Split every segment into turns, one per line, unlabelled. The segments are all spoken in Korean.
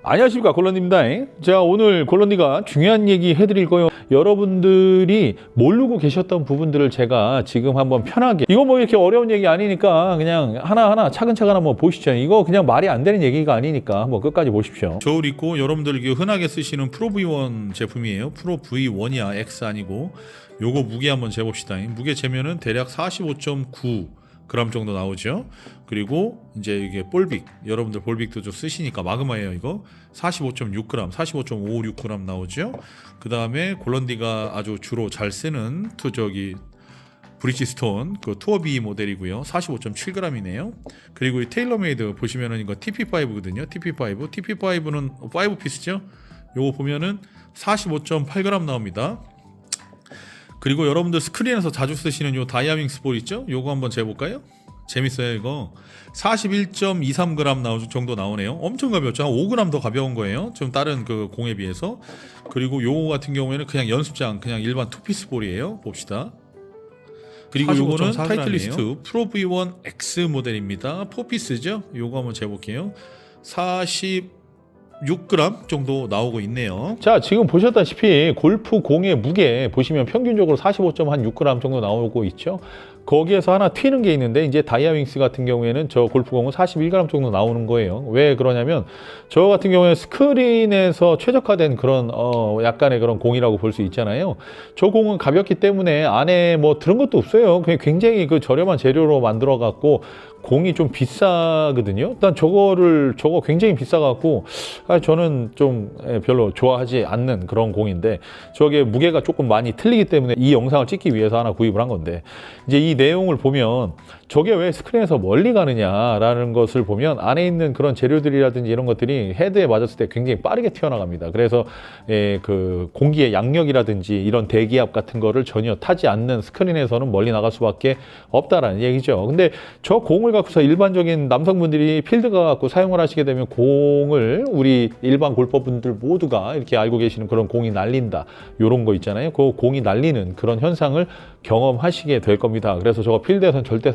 안녕하십니까, 골런디입니다. 자, 오늘 골런디가 중요한 얘기 해드릴 거예요. 여러분들이 모르고 계셨던 부분들을 제가 지금 한번 편하게, 이거 뭐 이렇게 어려운 얘기 아니니까 그냥 하나하나 차근차근 한번 보시죠. 이거 그냥 말이 안 되는 얘기가 아니니까 한번 끝까지 보십시오.
저울 있고 여러분들 흔하게 쓰시는 프로 V1 제품이에요. 프로 V1이야, X 아니고. 요거 무게 한번 재봅시다. 무게 재면은 대략 45.9g 정도 나오죠. 그리고 이제 이게 볼빅, 여러분들 볼빅도 좀 쓰시니까 마그마예요. 이거 45.6g, 45.556g 나오죠. 그 다음에 골런디가 아주 주로 잘 쓰는 브리지스톤 그 투어비 모델이고요. 45.7g이네요. 그리고 이 테일러메이드 보시면은 이거 TP5거든요. TP5는 5피스죠. 요거 보면은 45.8g 나옵니다. 그리고 여러분들 스크린에서 자주 쓰시는 요 다이아밍스 볼 있죠? 요거 한번 재볼까요? 재밌어요. 이거 41.23g 정도 나오네요. 엄청 가볍죠? 한 5g 더 가벼운 거예요. 좀 다른 그 공에 비해서. 그리고 요거 같은 경우에는 그냥 연습장, 그냥 일반 투피스 볼이에요. 봅시다. 그리고 요거는 타이틀리스트 프로 V1 X 모델입니다. 4피스죠? 요거 한번 재볼게요. 46g 정도 나오고 있네요.
자, 지금 보셨다시피 골프 공의 무게 보시면 평균적으로 45.6g 정도 나오고 있죠. 거기에서 하나 튀는 게 있는데, 이제 다이아윙스 같은 경우에는 저 골프공은 41g 정도 나오는 거예요. 왜 그러냐면 저 같은 경우에 스크린에서 최적화된 그런 약간의 그런 공이라고 볼 수 있잖아요. 저 공은 가볍기 때문에 안에 뭐 들은 것도 없어요. 그냥 굉장히 그 저렴한 재료로 만들어 갖고 공이 좀 비싸거든요. 일단 저거 굉장히 비싸 갖고 저는 좀 별로 좋아하지 않는 그런 공인데, 저게 무게가 조금 많이 틀리기 때문에 이 영상을 찍기 위해서 하나 구입을 한 건데, 이제 이 내용을 보면 저게 왜 스크린에서 멀리 가느냐라는 것을 보면 안에 있는 그런 재료들이라든지 이런 것들이 헤드에 맞았을 때 굉장히 빠르게 튀어나갑니다. 그래서 그 공기의 양력이라든지 이런 대기압 같은 거를 전혀 타지 않는 스크린에서는 멀리 나갈 수밖에 없다라는 얘기죠. 근데 저 공을 갖고서 일반적인 남성분들이 필드 가갖고 사용을 하시게 되면 공을 우리 일반 골퍼분들 모두가 이렇게 알고 계시는 그런 공이 날린다, 요런 거 있잖아요. 그 공이 날리는 그런 현상을 경험하시게 될 겁니다. 그래서 저거 필드에서는 절대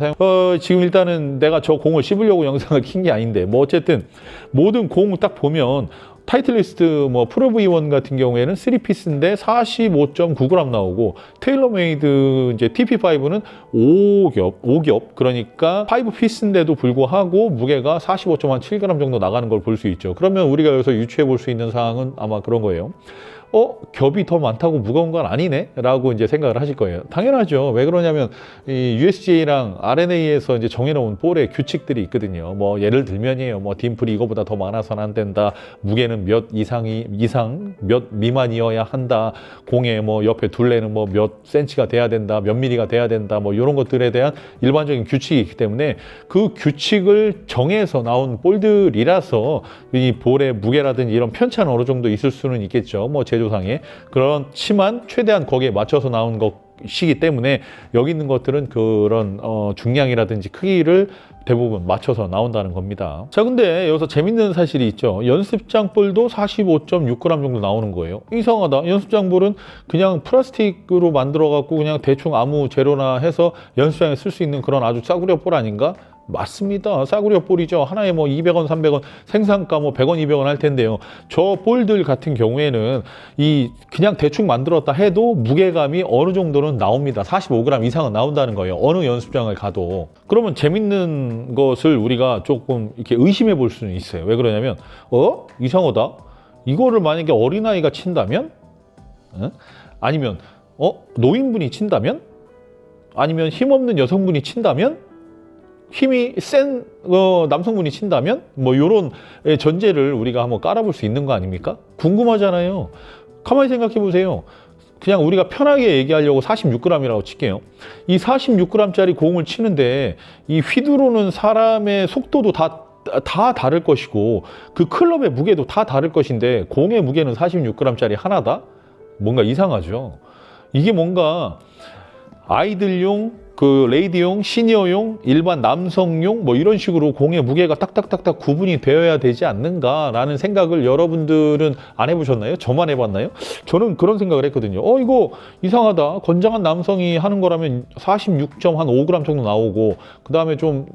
지금 일단은 내가 저 공을 씹으려고 영상을 킨 게 아닌데, 뭐 어쨌든 모든 공 딱 보면 타이틀리스트 뭐 프로 V1 같은 경우에는 3피스인데 45.9g 나오고, 테일러메이드 이제 TP5는 5겹 그러니까 5피스인데도 불구하고 무게가 45.7g 정도 나가는 걸 볼 수 있죠. 그러면 우리가 여기서 유추해 볼 수 있는 사항은 아마 그런 거예요. 겹이 더 많다고 무거운 건 아니네? 라고 이제 생각을 하실 거예요. 당연하죠. 왜 그러냐면, 이 USGA랑 RNA에서 이제 정해놓은 볼의 규칙들이 있거든요. 뭐, 예를 들면이에요. 뭐, 딤플이 이거보다 더 많아서는 안 된다. 무게는 몇 몇 미만이어야 한다. 공의 뭐, 옆에 둘레는 뭐, 몇 센치가 돼야 된다. 몇 미리가 돼야 된다. 뭐, 이런 것들에 대한 일반적인 규칙이 있기 때문에 그 규칙을 정해서 나온 볼들이라서 이 볼의 무게라든지 이런 편차는 어느 정도 있을 수는 있겠죠. 뭐, 제조상에. 그렇지만 최대한 거기에 맞춰서 나온 것이기 때문에 여기 있는 것들은 그런 중량이라든지 크기를 대부분 맞춰서 나온다는 겁니다. 자, 근데 여기서 재밌는 사실이 있죠. 연습장 볼도 45.6g 정도 나오는 거예요. 이상하다. 연습장 볼은 그냥 플라스틱으로 만들어 갖고 그냥 대충 아무 재료나 해서 연습장에 쓸 수 있는 그런 아주 싸구려 볼 아닌가? 맞습니다. 싸구려 볼이죠. 하나에 뭐 200원, 300원, 생산가 뭐 100원, 200원 할 텐데요. 저 볼들 같은 경우에는 그냥 대충 만들었다 해도 무게감이 어느 정도는 나옵니다. 45g 이상은 나온다는 거예요. 어느 연습장을 가도. 그러면 재밌는 것을 우리가 조금 이렇게 의심해 볼 수는 있어요. 왜 그러냐면, 이상하다. 이거를 만약에 어린아이가 친다면? 아니면, 노인분이 친다면? 아니면 힘없는 여성분이 친다면? 힘이 센 남성분이 친다면? 뭐 이런 전제를 우리가 한번 깔아볼 수 있는 거 아닙니까? 궁금하잖아요. 가만히 생각해 보세요. 그냥 우리가 편하게 얘기하려고 46g이라고 칠게요. 이 46g짜리 공을 치는데 이 휘두르는 사람의 속도도 다 다를 것이고, 그 클럽의 무게도 다 다를 것인데 공의 무게는 46g짜리 하나다? 뭔가 이상하죠. 이게 뭔가 아이들용 그 레이디용, 시니어용, 일반 남성용 뭐 이런 식으로 공의 무게가 딱딱딱딱 구분이 되어야 되지 않는가라는 생각을 여러분들은 안 해보셨나요? 저만 해봤나요? 저는 그런 생각을 했거든요. 이거 이상하다. 건장한 남성이 하는 거라면 46.5g 정도 나오고, 그 다음에 좀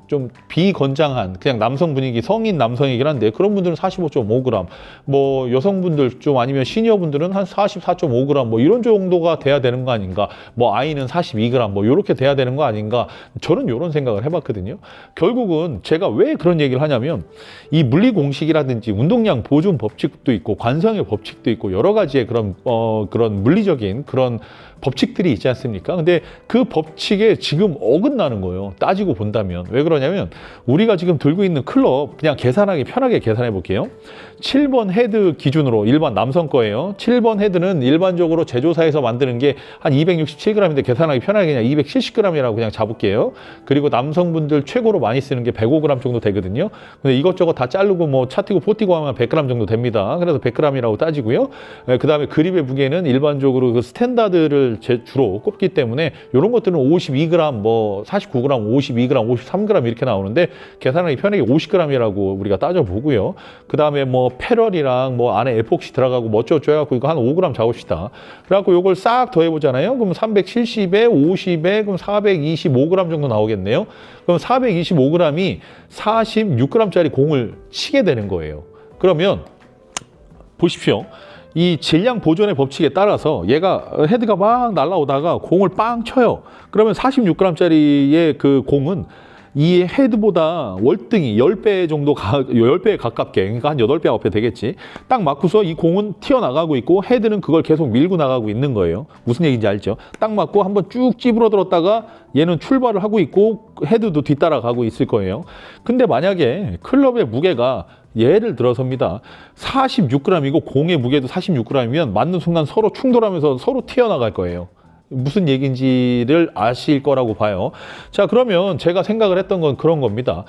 비건장한 그냥 남성 분위기, 성인 남성이긴 한데 그런 분들은 45.5g, 뭐 여성분들 좀 아니면 시니어분들은 한 44.5g 뭐 이런 정도가 돼야 되는 거 아닌가, 뭐 아이는 42g 뭐 이렇게 돼야 되는 거 아닌가, 저는 이런 생각을 해봤거든요. 결국은 제가 왜 그런 얘기를 하냐면, 이 물리 공식이라든지 운동량 보존 법칙도 있고 관성의 법칙도 있고 여러 가지의 그런 물리적인 그런 법칙들이 있지 않습니까? 근데 그 법칙에 지금 어긋나는 거예요. 따지고 본다면. 왜 그러냐면, 우리가 지금 들고 있는 클럽, 그냥 계산하기 편하게 계산해 볼게요. 7번 헤드 기준으로 일반 남성 거예요. 7번 헤드는 일반적으로 제조사에서 만드는 게 한 267g인데 계산하기 편하게 그냥 270g이라고 그냥 잡을게요. 그리고 남성분들 최고로 많이 쓰는 게 105g 정도 되거든요. 근데 이것저것 다 자르고 뭐 차티고 포티고 하면 100g 정도 됩니다. 그래서 100g이라고 따지고요. 그 다음에 그립의 무게는 일반적으로 그 스탠다드를 주로 꼽기 때문에 이런 것들은 52g, 뭐 49g, 52g, 53g 이렇게 나오는데 계산하기 편하게 50g이라고 우리가 따져보고요. 그 다음에 뭐 패럴이랑 뭐 안에 에폭시 들어가고 뭐 어쩌고저쩌고 해갖고 이거 한 5g 잡읍시다. 그래갖고 이걸 싹 더해보잖아요. 그럼 370에 50에 그럼 425g 정도 나오겠네요. 그럼 425g이 46g짜리 공을 치게 되는 거예요. 그러면 보십시오. 이 질량 보존의 법칙에 따라서 얘가 헤드가 막 날아오다가 공을 빵 쳐요. 그러면 46g짜리의 그 공은 이 헤드보다 월등히 10배 정도 10배에 가깝게, 그러니까 한 8배, 9배 되겠지. 딱 맞고서 이 공은 튀어나가고 있고 헤드는 그걸 계속 밀고 나가고 있는 거예요. 무슨 얘기인지 알죠? 딱 맞고 한번 쭉 찌부러들었다가 얘는 출발을 하고 있고 헤드도 뒤따라가고 있을 거예요. 근데 만약에 클럽의 무게가 예를 들어서입니다. 46g이고 공의 무게도 46g이면 맞는 순간 서로 충돌하면서 서로 튀어나갈 거예요. 무슨 얘기인지를 아실 거라고 봐요. 자, 그러면 제가 생각을 했던 건 그런 겁니다.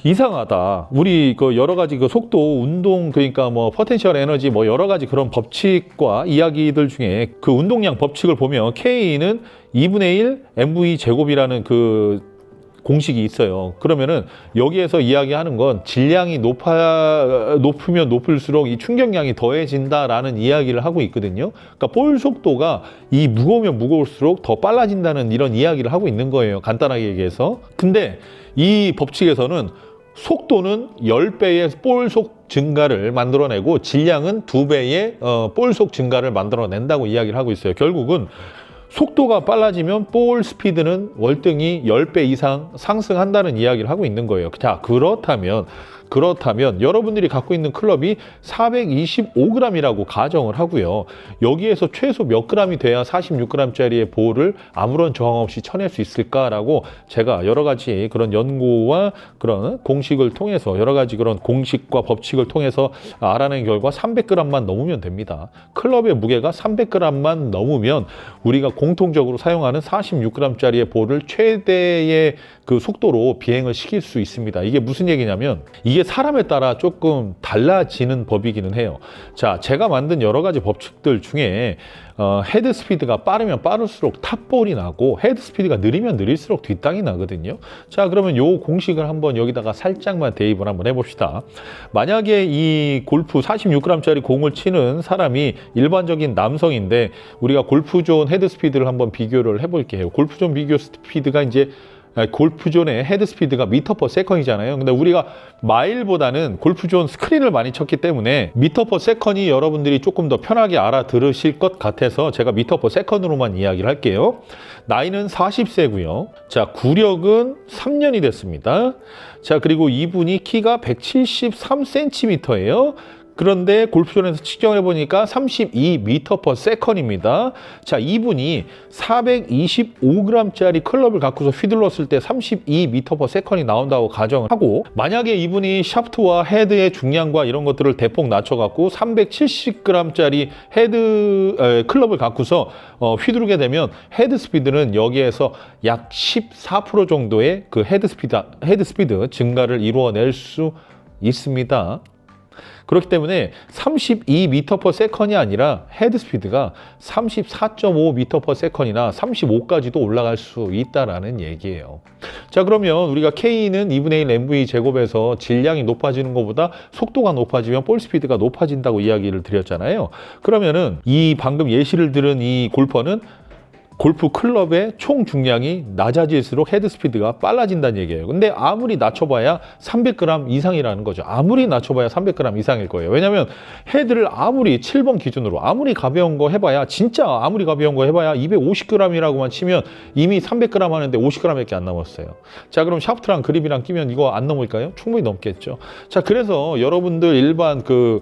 이상하다. 우리 그 여러 가지 그 속도, 운동, 그러니까 뭐 포텐셜 에너지 뭐 여러 가지 그런 법칙과 이야기들 중에 그 운동량 법칙을 보면 K는 2분의 1 mv 제곱이라는 그 공식이 있어요. 그러면은 여기에서 이야기하는 건 질량이 높으면 높을수록 이 충격량이 더해진다라는 이야기를 하고 있거든요. 그러니까 볼 속도가 이 무거우면 무거울수록 더 빨라진다는 이런 이야기를 하고 있는 거예요. 간단하게 얘기해서. 근데 이 법칙에서는 속도는 10배의 볼속 증가를 만들어내고 질량은 2배의 볼속 증가를 만들어낸다고 이야기를 하고 있어요. 결국은 속도가 빨라지면 볼 스피드는 월등히 10배 이상 상승한다는 이야기를 하고 있는 거예요. 자, 그렇다면 여러분들이 갖고 있는 클럽이 425g이라고 가정을 하고요. 여기에서 최소 몇 g이 돼야 46g짜리의 볼을 아무런 저항 없이 쳐낼 수 있을까라고 제가 여러 가지 그런 연구와 그런 공식을 통해서 여러 가지 그런 공식과 법칙을 통해서 알아낸 결과 300g만 넘으면 됩니다. 클럽의 무게가 300g만 넘으면 우리가 공통적으로 사용하는 46g짜리의 볼을 최대의 그 속도로 비행을 시킬 수 있습니다. 이게 무슨 얘기냐면, 이게 사람에 따라 조금 달라지는 법이기는 해요. 자, 제가 만든 여러 가지 법칙들 중에 헤드 스피드가 빠르면 빠를수록 탑볼이 나고 헤드 스피드가 느리면 느릴수록 뒷땅이 나거든요. 자, 그러면 요 공식을 한번 여기다가 살짝만 대입을 한번 해봅시다. 만약에 이 골프 46g짜리 공을 치는 사람이 일반적인 남성인데 우리가 골프존 헤드 스피드를 한번 비교를 해볼게요. 골프존 비교 스피드가 이제 골프존의 헤드 스피드가 미터 퍼 세컨이잖아요. 근데 우리가 마일보다는 골프존 스크린을 많이 쳤기 때문에 미터 퍼 세컨이 여러분들이 조금 더 편하게 알아들으실 것 같아서 제가 미터 퍼 세컨으로만 이야기를 할게요. 나이는 40세고요. 자, 구력은 3년이 됐습니다. 자, 그리고 이분이 키가 173cm예요. 그런데 골프존에서 측정해 보니까 32m/s입니다. 자, 이분이 425g짜리 클럽을 갖고서 휘둘렀을 때 32m/s이 나온다고 가정을 하고, 만약에 이분이 샤프트와 헤드의 중량과 이런 것들을 대폭 낮춰갖고 370g짜리 클럽을 갖고서 휘두르게 되면 헤드 스피드는 여기에서 약 14% 정도의 그 헤드 스피드 증가를 이루어낼 수 있습니다. 그렇기 때문에 32m/s이 아니라 헤드 스피드가 34.5m/s이나 35까지도 올라갈 수 있다라는 얘기예요. 자, 그러면 우리가 K는 2분의 1 MV 제곱에서 질량이 높아지는 것보다 속도가 높아지면 볼 스피드가 높아진다고 이야기를 드렸잖아요. 그러면은 이 방금 예시를 들은 이 골퍼는 골프 클럽의 총 중량이 낮아질수록 헤드 스피드가 빨라진다는 얘기예요. 근데 아무리 낮춰봐야 300g 이상이라는 거죠. 아무리 낮춰봐야 300g 이상일 거예요. 왜냐하면 헤드를 아무리 7번 기준으로 아무리 가벼운 거 해봐야 진짜 아무리 가벼운 거 해봐야 250g이라고만 치면 이미 300g 하는데 50g밖에 안 남았어요. 자, 그럼 샤프트랑 그립이랑 끼면 이거 안 넘을까요? 충분히 넘겠죠. 자, 그래서 여러분들 일반 그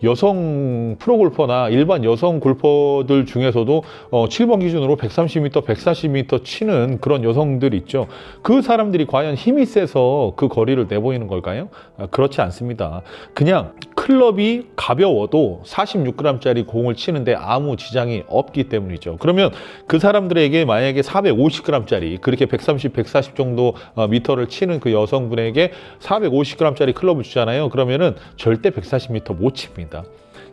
여성 프로골퍼나 일반 여성 골퍼들 중에서도 7번 기준으로 130m, 140m 치는 그런 여성들 있죠. 그 사람들이 과연 힘이 세서 그 거리를 내보이는 걸까요? 그렇지 않습니다. 그냥 클럽이 가벼워도 46g짜리 공을 치는데 아무 지장이 없기 때문이죠. 그러면 그 사람들에게 만약에 450g짜리 그렇게 130, 140 정도 미터를 치는 그 여성분에게 450g짜리 클럽을 주잖아요. 그러면은 절대 140m 못 칩니다.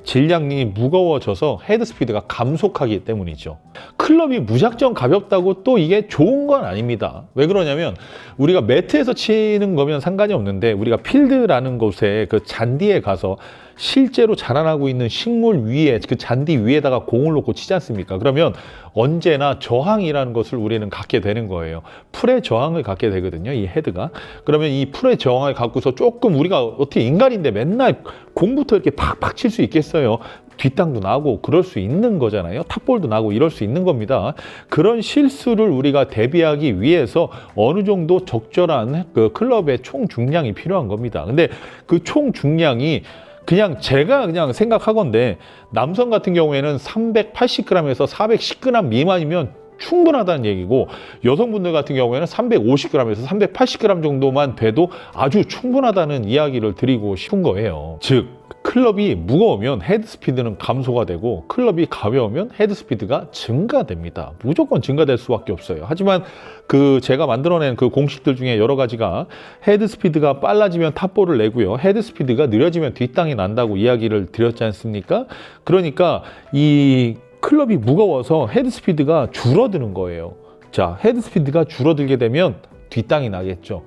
질량이 무거워져서 헤드 스피드가 감속하기 때문이죠. 클럽이 무작정 가볍다고 또 이게 좋은 건 아닙니다. 왜 그러냐면 우리가 매트에서 치는 거면 상관이 없는데 우리가 필드라는 곳에 그 잔디에 가서 실제로 자라나고 있는 식물 위에 그 잔디 위에다가 공을 놓고 치지 않습니까? 그러면 언제나 저항이라는 것을 우리는 갖게 되는 거예요. 풀의 저항을 갖게 되거든요, 이 헤드가. 그러면 이 풀의 저항을 갖고서 조금 우리가 어떻게 인간인데 맨날 공부터 이렇게 팍팍 칠 수 있겠어요? 뒷땅도 나고 그럴 수 있는 거잖아요. 탑볼도 나고 이럴 수 있는 겁니다. 그런 실수를 우리가 대비하기 위해서 어느 정도 적절한 그 클럽의 총 중량이 필요한 겁니다. 근데 그 총 중량이 그냥 제가 그냥 생각하건데 남성 같은 경우에는 380g에서 410g 미만이면 충분하다는 얘기고 여성분들 같은 경우에는 350g에서 380g 정도만 돼도 아주 충분하다는 이야기를 드리고 싶은 거예요. 즉 클럽이 무거우면 헤드 스피드는 감소가 되고 클럽이 가벼우면 헤드 스피드가 증가됩니다. 무조건 증가될 수밖에 없어요. 하지만 그 제가 만들어낸 그 공식들 중에 여러 가지가 헤드 스피드가 빨라지면 탑볼을 내고요. 헤드 스피드가 느려지면 뒷땅이 난다고 이야기를 드렸지 않습니까? 그러니까 이 클럽이 무거워서 헤드 스피드가 줄어드는 거예요. 자, 헤드 스피드가 줄어들게 되면 뒷땅이 나겠죠.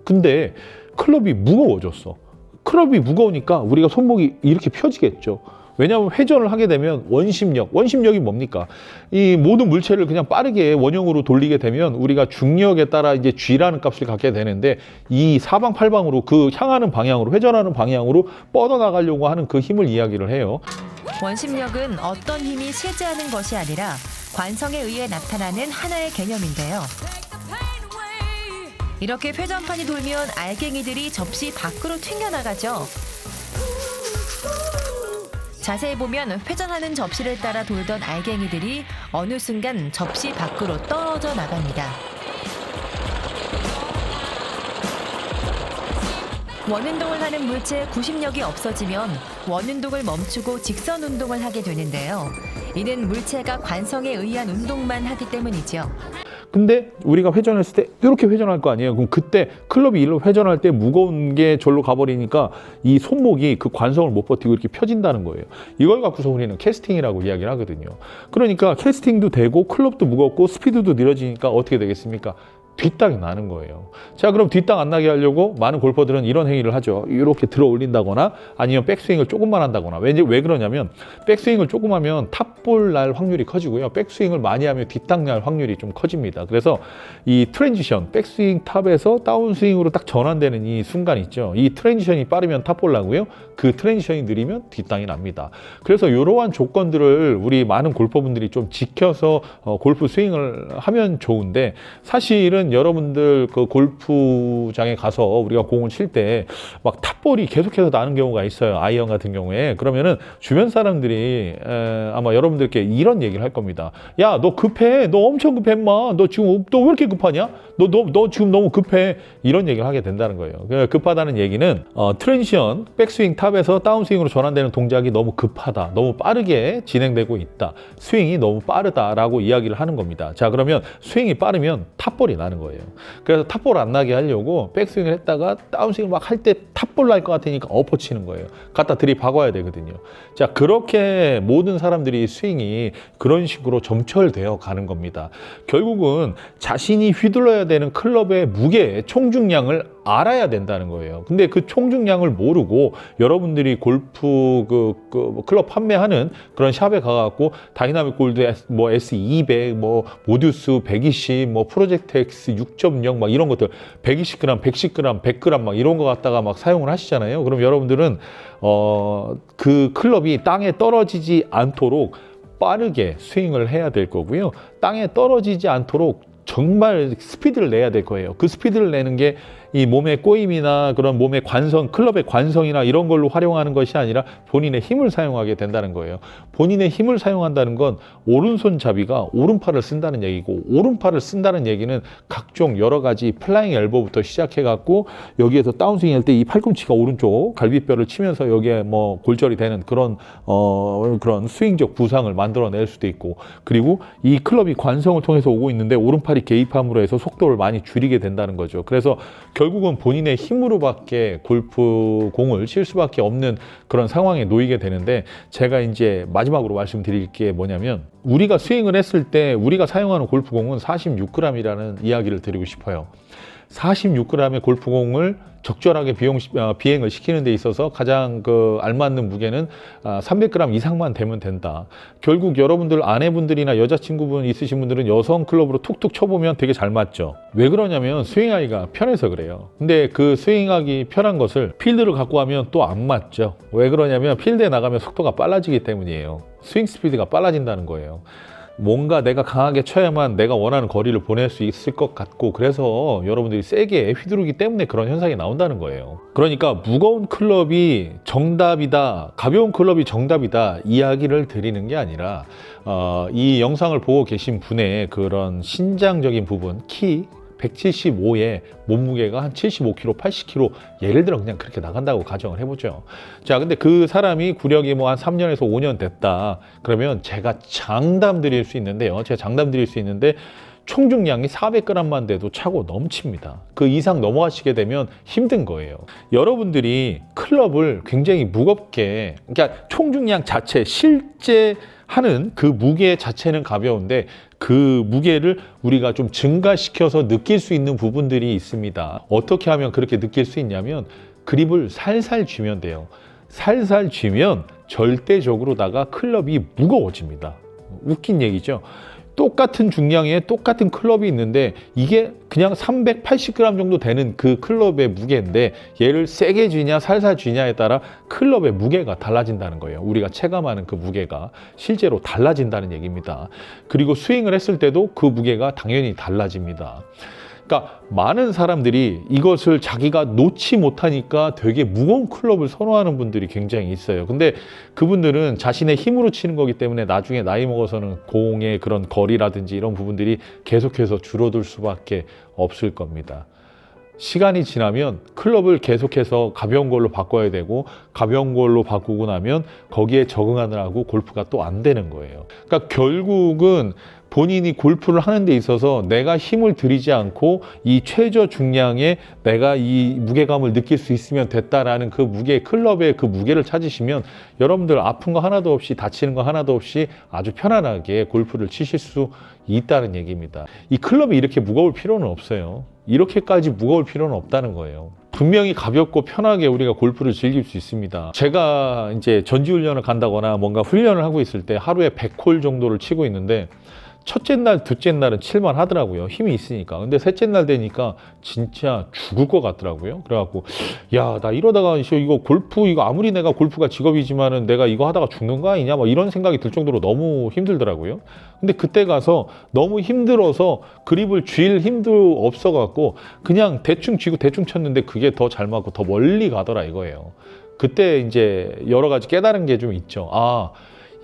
근데 클럽이 무거워졌어. 클럽이 무거우니까 우리가 손목이 이렇게 펴지겠죠. 왜냐하면 회전을 하게 되면 원심력이 뭡니까? 이 모든 물체를 그냥 빠르게 원형으로 돌리게 되면 우리가 중력에 따라 이제 G라는 값을 갖게 되는데 이 사방팔방으로 그 향하는 방향으로 회전하는 방향으로 뻗어나가려고 하는 그 힘을 이야기를 해요.
원심력은 어떤 힘이 실제하는 것이 아니라 관성에 의해 나타나는 하나의 개념인데요. 이렇게 회전판이 돌면 알갱이들이 접시 밖으로 튕겨나가죠. 자세히 보면 회전하는 접시를 따라 돌던 알갱이들이 어느 순간 접시 밖으로 떨어져 나갑니다. 원운동을 하는 물체의 구심력이 없어지면 원운동을 멈추고 직선 운동을 하게 되는데요. 이는 물체가 관성에 의한 운동만 하기 때문이죠.
근데 우리가 회전했을 때 이렇게 회전할 거 아니에요. 그럼 그때 클럽이 일로 회전할 때 무거운 게 절로 가버리니까 이 손목이 그 관성을 못 버티고 이렇게 펴진다는 거예요. 이걸 갖고서 우리는 캐스팅이라고 이야기를 하거든요. 그러니까 캐스팅도 되고 클럽도 무겁고 스피드도 느려지니까 어떻게 되겠습니까? 뒷땅이 나는 거예요. 자, 그럼 뒷땅 안 나게 하려고 많은 골퍼들은 이런 행위를 하죠. 이렇게 들어 올린다거나 아니면 백스윙을 조금만 한다거나. 왜 그러냐면 백스윙을 조금 하면 탑볼 날 확률이 커지고요. 백스윙을 많이 하면 뒷땅 날 확률이 좀 커집니다. 그래서 이 트랜지션, 백스윙 탑에서 다운스윙으로 딱 전환되는 이 순간 있죠. 이 트랜지션이 빠르면 탑볼 나고요. 그 트랜지션이 느리면 뒷땅이 납니다. 그래서 이러한 조건들을 우리 많은 골퍼분들이 좀 지켜서 골프 스윙을 하면 좋은데 사실은 여러분들 그 골프장에 가서 우리가 공을 칠 때 막 탑볼이 계속해서 나는 경우가 있어요. 아이언 같은 경우에. 그러면은 주변 사람들이 아마 여러분들께 이런 얘기를 할 겁니다. 야, 너 급해. 너 엄청 급해, 인마. 너 지금 너 왜 이렇게 급하냐? 너 지금 너무 급해. 이런 얘기를 하게 된다는 거예요. 급하다는 얘기는 트랜지션, 백스윙 탑에서 다운스윙으로 전환되는 동작이 너무 급하다. 너무 빠르게 진행되고 있다. 스윙이 너무 빠르다라고 이야기를 하는 겁니다. 자, 그러면 스윙이 빠르면 탑볼이 나는 된다는 거예요. 그래서 탑볼 안 나게 하려고 백스윙을 했다가 다운스윙을 막 할 때 탑볼 날 것 같으니까 엎어치는 거예요. 갖다 들이박아야 되거든요. 자, 그렇게 모든 사람들이 스윙이 그런 식으로 점철되어 가는 겁니다. 결국은 자신이 휘둘러야 되는 클럽의 무게, 총중량을 알아야 된다는 거예요. 근데 그 총중량을 모르고 여러분들이 골프 클럽 판매하는 그런 샵에 가갖고 다이나믹 골드 뭐 S200, 뭐 모듀스 120, 뭐 프로젝트 X 6.0 막 이런 것들 120g, 110g, 100g 막 이런 거 갖다가 막 사용을 하시잖아요. 그럼 여러분들은 그 클럽이 땅에 떨어지지 않도록 빠르게 스윙을 해야 될 거고요. 땅에 떨어지지 않도록 정말 스피드를 내야 될 거예요. 그 스피드를 내는 게 이 몸의 꼬임이나 그런 몸의 관성, 클럽의 관성이나 이런 걸로 활용하는 것이 아니라 본인의 힘을 사용하게 된다는 거예요. 본인의 힘을 사용한다는 건 오른손잡이가 오른팔을 쓴다는 얘기고, 오른팔을 쓴다는 얘기는 각종 여러 가지 플라잉 엘보부터 시작해 갖고 여기에서 다운스윙 할 때 이 팔꿈치가 오른쪽 갈비뼈를 치면서 여기에 뭐 골절이 되는 그런 그런 스윙적 부상을 만들어낼 수도 있고, 그리고 이 클럽이 관성을 통해서 오고 있는데 오른팔이 개입함으로 해서 속도를 많이 줄이게 된다는 거죠. 그래서 결국은 본인의 힘으로밖에 골프 공을 칠 수밖에 없는 그런 상황에 놓이게 되는데, 제가 이제 마지막으로 말씀드릴 게 뭐냐면, 우리가 스윙을 했을 때 우리가 사용하는 골프공은 46g이라는 이야기를 드리고 싶어요. 46g의 골프공을 적절하게 비행을 시키는 데 있어서 가장 알맞는 무게는 300g 이상만 되면 된다. 결국 여러분들 아내분들이나 여자친구분 있으신 분들은 여성 클럽으로 툭툭 쳐보면 되게 잘 맞죠. 왜 그러냐면 스윙하기가 편해서 그래요. 근데 그 스윙하기 편한 것을 필드를 갖고 하면 또 안 맞죠. 왜 그러냐면 필드에 나가면 속도가 빨라지기 때문이에요. 스윙 스피드가 빨라진다는 거예요. 뭔가 내가 강하게 쳐야만 내가 원하는 거리를 보낼 수 있을 것 같고, 그래서 여러분들이 세게 휘두르기 때문에 그런 현상이 나온다는 거예요. 그러니까 무거운 클럽이 정답이다, 가벼운 클럽이 정답이다 이야기를 드리는 게 아니라 이 영상을 보고 계신 분의 그런 신장적인 부분, 키 175에 몸무게가 한 75kg, 80kg 예를 들어 그냥 그렇게 나간다고 가정을 해보죠. 자, 근데 그 사람이 구력이 뭐 한 3년에서 5년 됐다 그러면 제가 장담 드릴 수 있는데요. 제가 장담 드릴 수 있는데 총중량이 400g만 돼도 차고 넘칩니다. 그 이상 넘어가시게 되면 힘든 거예요. 여러분들이 클럽을 굉장히 무겁게, 그러니까 총중량 자체, 실제 하는 그 무게 자체는 가벼운데 그 무게를 우리가 좀 증가시켜서 느낄 수 있는 부분들이 있습니다. 어떻게 하면 그렇게 느낄 수 있냐면 그립을 살살 쥐면 돼요. 살살 쥐면 절대적으로다가 클럽이 무거워집니다. 웃긴 얘기죠. 똑같은 중량의 똑같은 클럽이 있는데 이게 그냥 380g 정도 되는 그 클럽의 무게인데 얘를 세게 쥐냐 살살 쥐냐에 따라 클럽의 무게가 달라진다는 거예요. 우리가 체감하는 그 무게가 실제로 달라진다는 얘기입니다. 그리고 스윙을 했을 때도 그 무게가 당연히 달라집니다. 그러니까 많은 사람들이 이것을 자기가 놓지 못하니까 되게 무거운 클럽을 선호하는 분들이 굉장히 있어요. 근데 그분들은 자신의 힘으로 치는 거기 때문에 나중에 나이 먹어서는 공의 그런 거리라든지 이런 부분들이 계속해서 줄어들 수밖에 없을 겁니다. 시간이 지나면 클럽을 계속해서 가벼운 걸로 바꿔야 되고, 가벼운 걸로 바꾸고 나면 거기에 적응하느라고 골프가 또 안 되는 거예요. 그러니까 결국은 본인이 골프를 하는 데 있어서 내가 힘을 들이지 않고 이 최저 중량에 내가 이 무게감을 느낄 수 있으면 됐다라는 그 무게, 클럽의 그 무게를 찾으시면 여러분들 아픈 거 하나도 없이, 다치는 거 하나도 없이 아주 편안하게 골프를 치실 수 있다는 얘기입니다. 이 클럽이 이렇게 무거울 필요는 없어요. 이렇게까지 무거울 필요는 없다는 거예요. 분명히 가볍고 편하게 우리가 골프를 즐길 수 있습니다. 제가 이제 전지훈련을 간다거나 뭔가 훈련을 하고 있을 때 하루에 100홀 정도를 치고 있는데 첫째 날, 둘째 날은 칠만 하더라고요. 힘이 있으니까. 근데 셋째 날 되니까 진짜 죽을 것 같더라고요. 그래갖고 야, 나 이러다가 이거 골프, 이거 아무리 내가 골프가 직업이지만은 내가 이거 하다가 죽는 거 아니냐, 막 이런 생각이 들 정도로 너무 힘들더라고요. 근데 그때 가서 너무 힘들어서 그립을 쥘 힘도 없어갖고 그냥 대충 쥐고 대충 쳤는데 그게 더 잘 맞고 더 멀리 가더라 이거예요. 그때 이제 여러 가지 깨달은 게 좀 있죠. 아,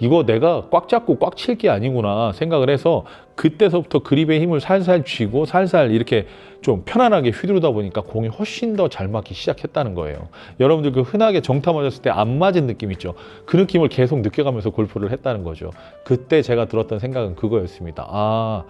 이거 내가 꽉 잡고 꽉 칠 게 아니구나 생각을 해서 그때서부터 그립의 힘을 살살 쥐고 살살 이렇게 좀 편안하게 휘두르다 보니까 공이 훨씬 더 잘 맞기 시작했다는 거예요. 여러분들 그 흔하게 정타 맞았을 때 안 맞은 느낌 있죠? 그 느낌을 계속 느껴가면서 골프를 했다는 거죠. 그때 제가 들었던 생각은 그거였습니다. 아,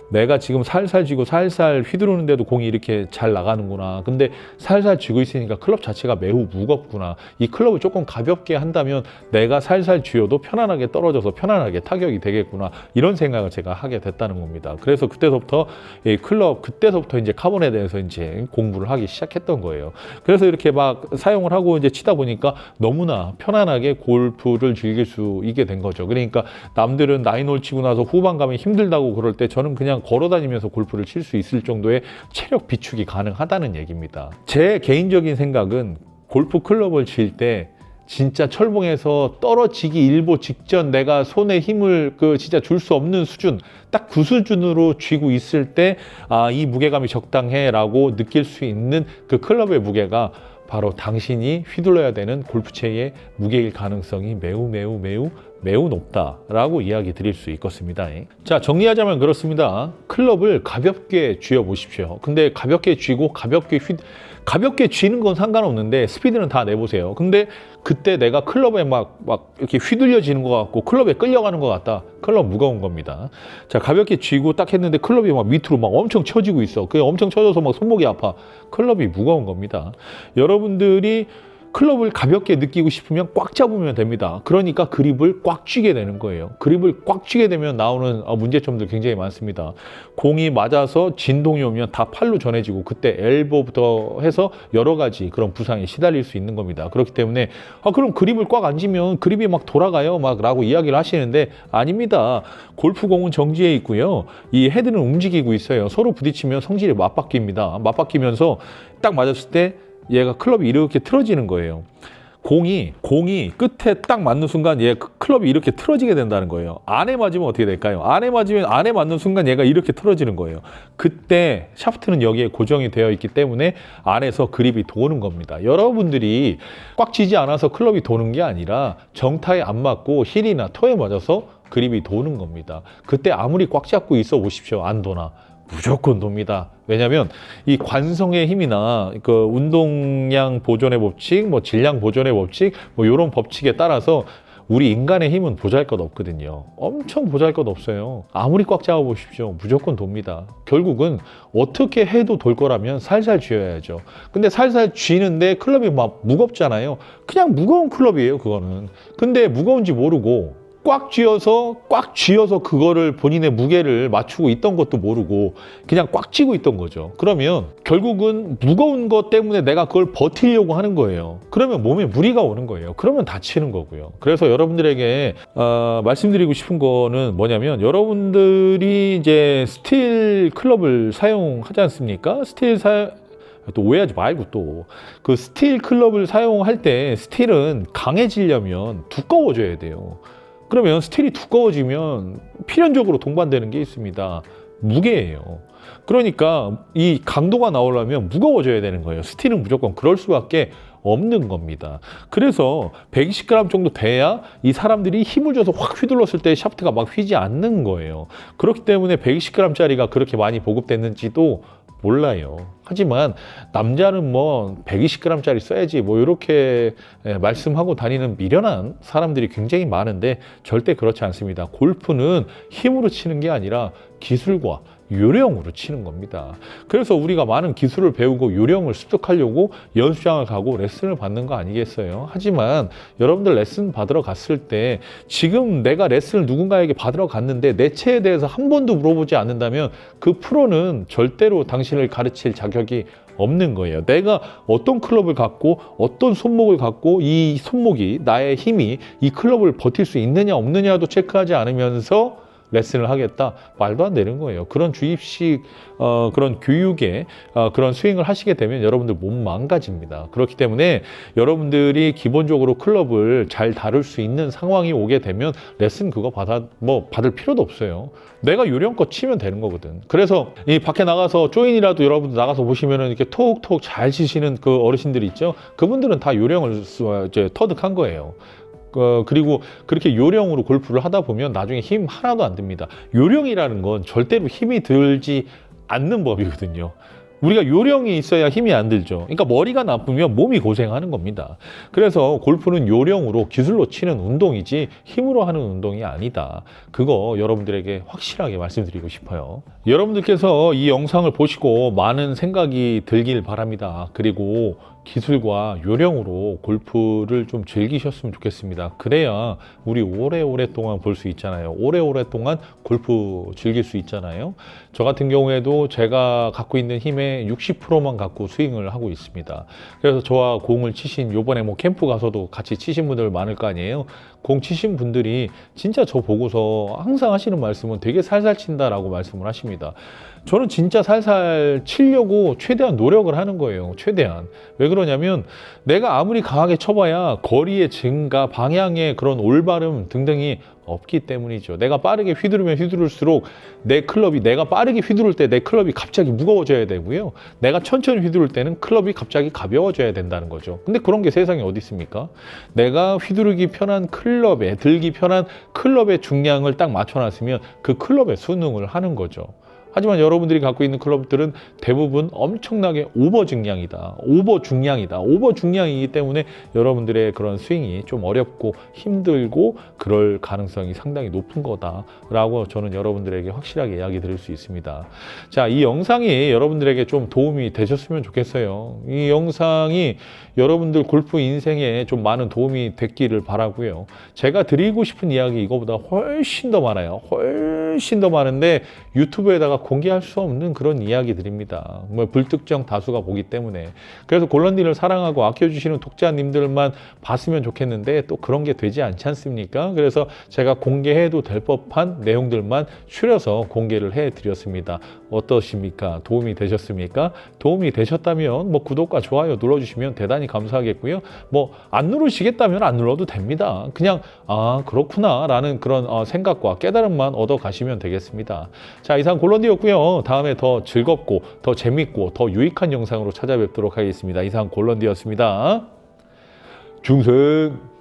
내가 지금 살살 쥐고 살살 휘두르는데도 공이 이렇게 잘 나가는구나. 근데 살살 쥐고 있으니까 클럽 자체가 매우 무겁구나. 이 클럽을 조금 가볍게 한다면 내가 살살 쥐어도 편안하게 떨어져서 편안하게 타격이 되겠구나. 이런 생각을 제가 하게 됐다는 겁니다. 그래서 그때서부터 이 클럽, 그때서부터 이제 카본에 대해서 이제 공부를 하기 시작했던 거예요. 그래서 이렇게 막 사용을 하고 이제 치다 보니까 너무나 편안하게 골프를 즐길 수 있게 된 거죠. 그러니까 남들은 나인홀 치고 나서 후반 가면 힘들다고 그럴 때 저는 그냥 걸어 다니면서 골프를 칠 수 있을 정도의 체력 비축이 가능하다는 얘기입니다. 제 개인적인 생각은 골프 클럽을 칠 때 진짜 철봉에서 떨어지기 일보 직전 내가 손에 힘을 진짜 줄 수 없는 수준, 딱 그 수준으로 쥐고 있을 때 아, 이 무게감이 적당해라고 느낄 수 있는 그 클럽의 무게가 바로 당신이 휘둘러야 되는 골프채의 무게일 가능성이 매우 높다라고 이야기 드릴 수 있겠습니다. 자, 정리하자면 그렇습니다. 클럽을 가볍게 쥐어 보십시오. 근데 가볍게 쥐고 가볍게 쥐는 건 상관없는데 스피드는 다 내보세요. 근데 그때 내가 클럽에 막 이렇게 휘둘려지는 것 같고 클럽에 끌려가는 것 같다. 클럽 무거운 겁니다. 자, 가볍게 쥐고 딱 했는데 클럽이 막 밑으로 막 엄청 쳐지고 있어. 그게 엄청 쳐져서 막 손목이 아파. 클럽이 무거운 겁니다. 여러분들이 클럽을 가볍게 느끼고 싶으면 꽉 잡으면 됩니다. 그러니까 그립을 꽉 쥐게 되는 거예요. 그립을 꽉 쥐게 되면 나오는 문제점들 굉장히 많습니다. 공이 맞아서 진동이 오면 다 팔로 전해지고 그때 엘보부터 해서 여러 가지 그런 부상에 시달릴 수 있는 겁니다. 그렇기 때문에 그럼 그립을 꽉 안 쥐면 그립이 막 돌아가요 막 라고 이야기를 하시는데 아닙니다. 골프공은 정지해 있고요. 이 헤드는 움직이고 있어요. 서로 부딪히면 성질이 맞바뀝니다. 맞바뀌면서 딱 맞았을 때 얘가 클럽이 이렇게 틀어지는 거예요. 공이 끝에 딱 맞는 순간 얘 클럽이 이렇게 틀어지게 된다는 거예요. 안에 맞으면 어떻게 될까요? 안에 맞으면 안에 맞는 순간 얘가 이렇게 틀어지는 거예요. 그때 샤프트는 여기에 고정이 되어 있기 때문에 안에서 그립이 도는 겁니다. 여러분들이 꽉 쥐지 않아서 클럽이 도는 게 아니라 정타에 안 맞고 힐이나 토에 맞아서 그립이 도는 겁니다. 그때 아무리 꽉 잡고 있어 보십시오. 안 도나. 무조건 돕니다. 왜냐하면 이 관성의 힘이나 그 운동량 보존의 법칙, 뭐 질량 보존의 법칙, 뭐 이런 법칙에 따라서 우리 인간의 힘은 보잘것없거든요. 엄청 보잘것없어요. 아무리 꽉 잡아 보십시오. 무조건 돕니다. 결국은 어떻게 해도 돌 거라면 살살 쥐어야죠. 근데 살살 쥐는데 클럽이 막 무겁잖아요. 그냥 무거운 클럽이에요, 그거는. 근데 무거운지 모르고 꽉 쥐어서 그거를 본인의 무게를 맞추고 있던 것도 모르고 그냥 꽉 쥐고 있던 거죠. 그러면 결국은 무거운 것 때문에 내가 그걸 버티려고 하는 거예요. 그러면 몸에 무리가 오는 거예요. 그러면 다치는 거고요. 그래서 여러분들에게 말씀드리고 싶은 거는 뭐냐면 여러분들이 이제 스틸 클럽을 사용하지 않습니까? 또 오해하지 말고 또 그 스틸 클럽을 사용할 때 스틸은 강해지려면 두꺼워져야 돼요. 그러면 스틸이 두꺼워지면 필연적으로 동반되는 게 있습니다. 무게예요. 그러니까 이 강도가 나오려면 무거워져야 되는 거예요. 스틸은 무조건 그럴 수밖에 없는 겁니다. 그래서 120g 정도 돼야 이 사람들이 힘을 줘서 확 휘둘렀을 때 샤프트가 막 휘지 않는 거예요. 그렇기 때문에 120g짜리가 그렇게 많이 보급됐는지도 몰라요. 하지만 남자는 뭐 120g짜리 써야지 뭐 이렇게 말씀하고 다니는 미련한 사람들이 굉장히 많은데 절대 그렇지 않습니다. 골프는 힘으로 치는 게 아니라 기술과 요령으로 치는 겁니다. 그래서 우리가 많은 기술을 배우고 요령을 습득하려고 연습장을 가고 레슨을 받는 거 아니겠어요? 하지만 여러분들 레슨 받으러 갔을 때 지금 내가 레슨을 누군가에게 받으러 갔는데 내 채에 대해서 한 번도 물어보지 않는다면 그 프로는 절대로 당신을 가르칠 자격이 없는 거예요. 내가 어떤 클럽을 갖고 어떤 손목을 갖고 이 손목이 나의 힘이 이 클럽을 버틸 수 있느냐 없느냐도 체크하지 않으면서 레슨을 하겠다? 말도 안 되는 거예요. 그런 주입식 그런 교육에 그런 스윙을 하시게 되면 여러분들 몸 망가집니다. 그렇기 때문에 여러분들이 기본적으로 클럽을 잘 다룰 수 있는 상황이 오게 되면 레슨 그거 받을 필요도 없어요. 내가 요령껏 치면 되는 거거든. 그래서 이 밖에 나가서 조인이라도 여러분들 나가서 보시면은 이렇게 톡톡 잘 치시는 그 어르신들이 있죠. 그분들은 다 요령을 이제 터득한 거예요. 그리고 그렇게 요령으로 골프를 하다 보면 나중에 힘 하나도 안 듭니다. 요령이라는 건 절대로 힘이 들지 않는 법이거든요. 우리가 요령이 있어야 힘이 안 들죠. 그러니까 머리가 나쁘면 몸이 고생하는 겁니다. 그래서 골프는 요령으로 기술로 치는 운동이지 힘으로 하는 운동이 아니다. 그거 여러분들에게 확실하게 말씀드리고 싶어요. 여러분들께서 이 영상을 보시고 많은 생각이 들길 바랍니다. 그리고 기술과 요령으로 골프를 좀 즐기셨으면 좋겠습니다. 그래야 우리 오래오랫동안 볼 수 있잖아요. 오래오랫동안 골프 즐길 수 있잖아요. 저 같은 경우에도 제가 갖고 있는 힘의 60%만 갖고 스윙을 하고 있습니다. 그래서 저와 공을 치신, 요번에 뭐 캠프 가서도 같이 치신 분들 많을 거 아니에요. 공 치신 분들이 진짜 저 보고서 항상 하시는 말씀은 되게 살살 친다라고 말씀을 하십니다. 저는 진짜 살살 치려고 최대한 노력을 하는 거예요. 최대한. 왜 그러냐면 내가 아무리 강하게 쳐봐야 거리의 증가, 방향의 그런 올바름 등등이 없기 때문이죠. 내가 빠르게 휘두르면 휘두를수록 내 클럽이, 내가 빠르게 휘두를 때 내 클럽이 갑자기 무거워져야 되고요. 내가 천천히 휘두를 때는 클럽이 갑자기 가벼워져야 된다는 거죠. 근데 그런 게 세상에 어디 있습니까? 내가 휘두르기 편한 클럽에, 들기 편한 클럽의 중량을 딱 맞춰놨으면 그 클럽에 순응을 하는 거죠. 하지만 여러분들이 갖고 있는 클럽들은 대부분 엄청나게 오버 중량이다. 오버 중량이기 때문에 여러분들의 그런 스윙이 좀 어렵고 힘들고 그럴 가능성이 상당히 높은 거다라고 저는 여러분들에게 확실하게 이야기 드릴 수 있습니다. 자, 이 영상이 여러분들에게 좀 도움이 되셨으면 좋겠어요. 이 영상이 여러분들 골프 인생에 좀 많은 도움이 됐기를 바라고요. 제가 드리고 싶은 이야기 이거보다 훨씬 더 많아요. 훨씬 더 많은데 유튜브에다가 공개할 수 없는 그런 이야기들입니다. 뭐 불특정 다수가 보기 때문에. 그래서 골런디를 사랑하고 아껴주시는 독자님들만 봤으면 좋겠는데 또 그런 게 되지 않지 않습니까? 그래서 제가 공개해도 될 법한 내용들만 추려서 공개를 해드렸습니다. 어떠십니까? 도움이 되셨습니까? 도움이 되셨다면 뭐 구독과 좋아요 눌러주시면 대단히 감사하겠고요. 뭐 안 누르시겠다면 안 눌러도 됩니다. 그냥 아 그렇구나 라는 그런 생각과 깨달음만 얻어 가시면 되겠습니다. 자, 이상 골런디였고요. 다음에 더 즐겁고 더 재밌고 더 유익한 영상으로 찾아뵙도록 하겠습니다. 이상 골런디였습니다. 중생.